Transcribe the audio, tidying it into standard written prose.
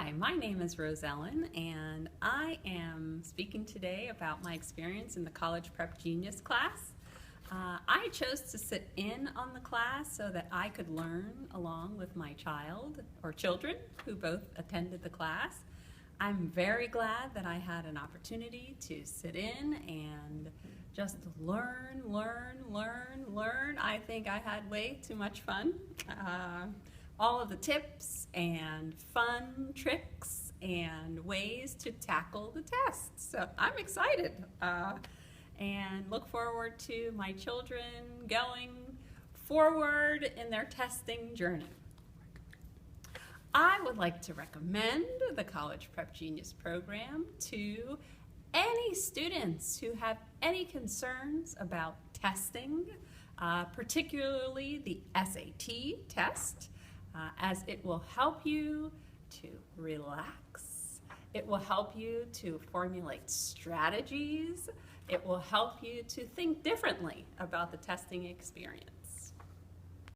Hi, my name is Rose Ellen, and I am speaking today about my experience in the College Prep Genius class. I chose to sit in on the class so that I could learn along with my child or children who both attended the class. I'm very glad that I had an opportunity to sit in and just learn. I think I had way too much fun. All of the tips and fun tricks and ways to tackle the tests. So I'm excited and look forward to my children going forward in their testing journey. I would like to recommend the College Prep Genius program to any students who have any concerns about testing, particularly the SAT test, as it will help you to relax. It will help you to formulate strategies. It will help you to think differently about the testing experience.